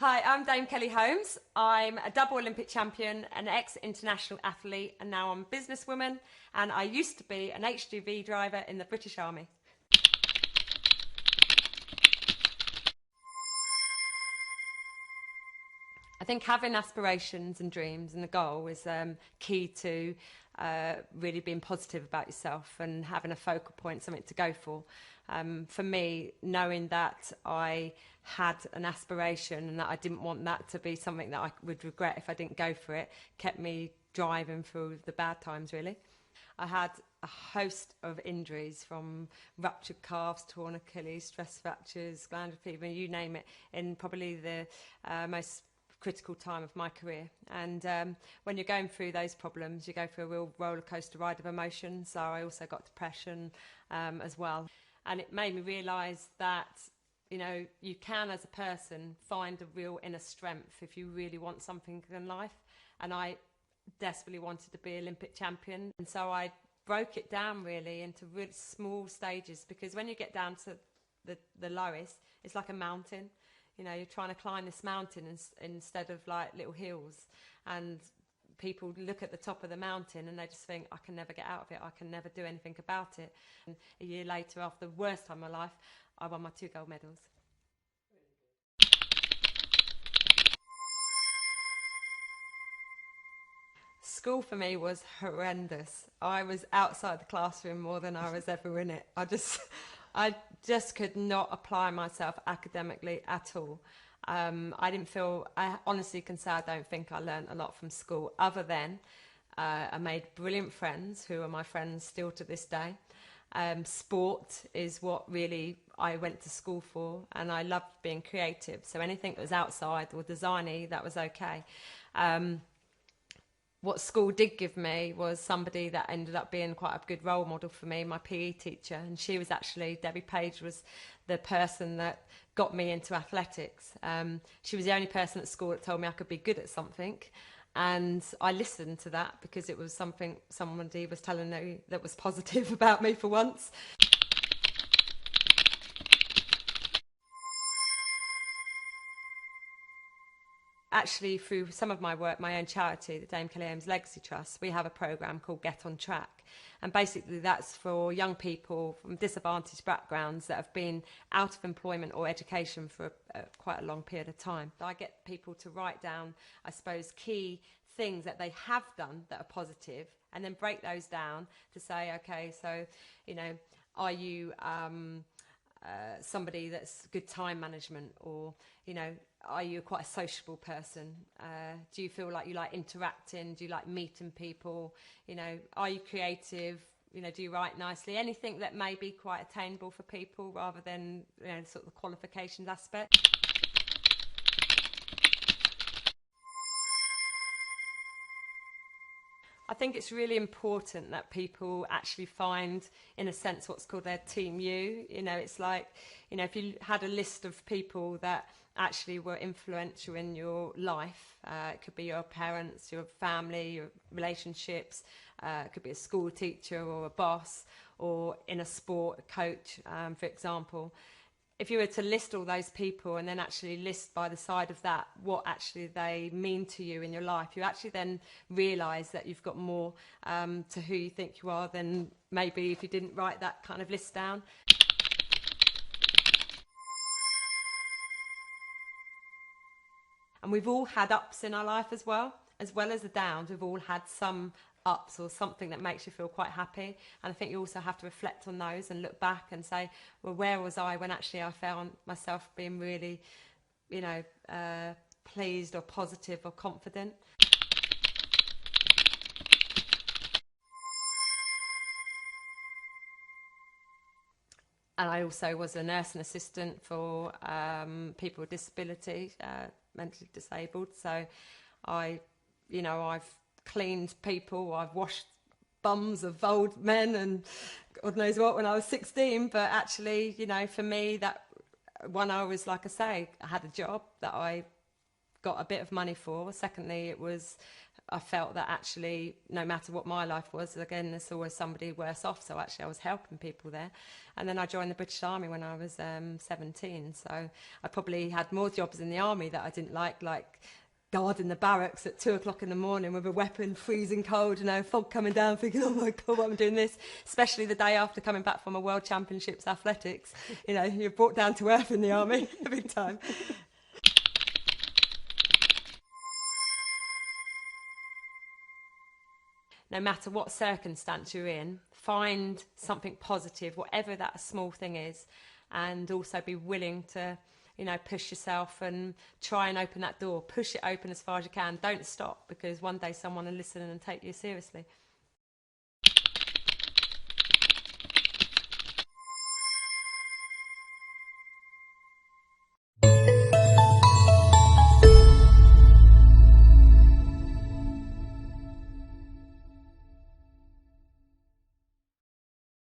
Hi, I'm Dame Kelly Holmes. I'm a double Olympic champion, an ex-international athlete, and now I'm a businesswoman, and I used to be an HGV driver in the British Army. I think having aspirations and dreams and a goal is key to really being positive about yourself and having a focal point, something to go for. For me, knowing that I had an aspiration and that I didn't want that to be something that I would regret if I didn't go for it, kept me driving through the bad times, really. I had a host of injuries, from ruptured calves, torn Achilles, stress fractures, glandular fever, you name it, in probably the most critical time of my career. And when you're going through those problems, you go through a real roller coaster ride of emotions. So I also got depression as well. And it made me realise that, you know, you can, as a person, find a real inner strength if you really want something in life. And I desperately wanted to be Olympic champion. And so I broke it down really into really small stages, because when you get down to the lowest, it's like a mountain. You know, you're trying to climb this mountain instead of like little hills. And people look at the top of the mountain and they just think, I can never get out of it. I can never do anything about it. And a year later, after the worst time of my life, I won my 2 gold medals. School for me was horrendous. I was outside the classroom more than I was ever in it. I just could not apply myself academically at all. I honestly can say I don't think I learned a lot from school, other than I made brilliant friends who are my friends still to this day. Sport is what really I went to school for, and I loved being creative. So anything that was outside or designy, that was okay. What school did give me was somebody that ended up being quite a good role model for me, my PE teacher. And she was actually, Debbie Page was the person that got me into athletics. She was the only person at school that told me I could be good at something. And I listened to that because it was something somebody was telling me that was positive about me for once. Actually, through some of my work, my own charity, the Dame Kelly Holmes Legacy Trust, we have a programme called Get On Track. And basically that's for young people from disadvantaged backgrounds that have been out of employment or education for quite a long period of time. I get people to write down, I suppose, key things that they have done that are positive, and then break those down to say, okay, so, you know, are you somebody that's good time management, or, you know, are you quite a sociable person? Do you feel like you like interacting? Do you like meeting people? You know, are you creative? You know, do you write nicely? Anything that may be quite attainable for people, rather than, you know, sort of the qualifications aspect. I think it's really important that people actually find, in a sense, what's called their team you. You know, it's like, you know, if you had a list of people that actually were influential in your life, it could be your parents, your family, your relationships, it could be a school teacher or a boss, or in a sport, a coach, for example. If you were to list all those people and then actually list by the side of that what actually they mean to you in your life, you actually then realise that you've got more to who you think you are than maybe if you didn't write that kind of list down. And we've all had ups in our life as well as the downs. We've all had some ups or something that makes you feel quite happy. And I think you also have to reflect on those and look back and say, well, where was I when actually I found myself being really, you know, pleased or positive or confident. And I also was a nursing assistant for people with disability, mentally disabled. So I've cleaned people, I've washed bums of old men and God knows what when I was 16. But actually, you know, for me, that one, I was, like I say, I had a job that I got a bit of money for. Secondly, it was I felt that actually, no matter what my life was, again, there's always somebody worse off. So actually, I was helping people there. And then I joined the British Army when I was 17. So I probably had more jobs in the army that I didn't like guarding the barracks at 2 o'clock in the morning with a weapon, freezing cold, fog coming down, thinking, oh my God, what am I doing this? Especially the day after coming back from a World Championships athletics. You're brought down to earth in the army, big time. No matter what circumstance you're in, find something positive, whatever that small thing is, and also be willing to, push yourself and try and open that door. Push it open as far as you can. Don't stop, because one day someone will listen and take you seriously.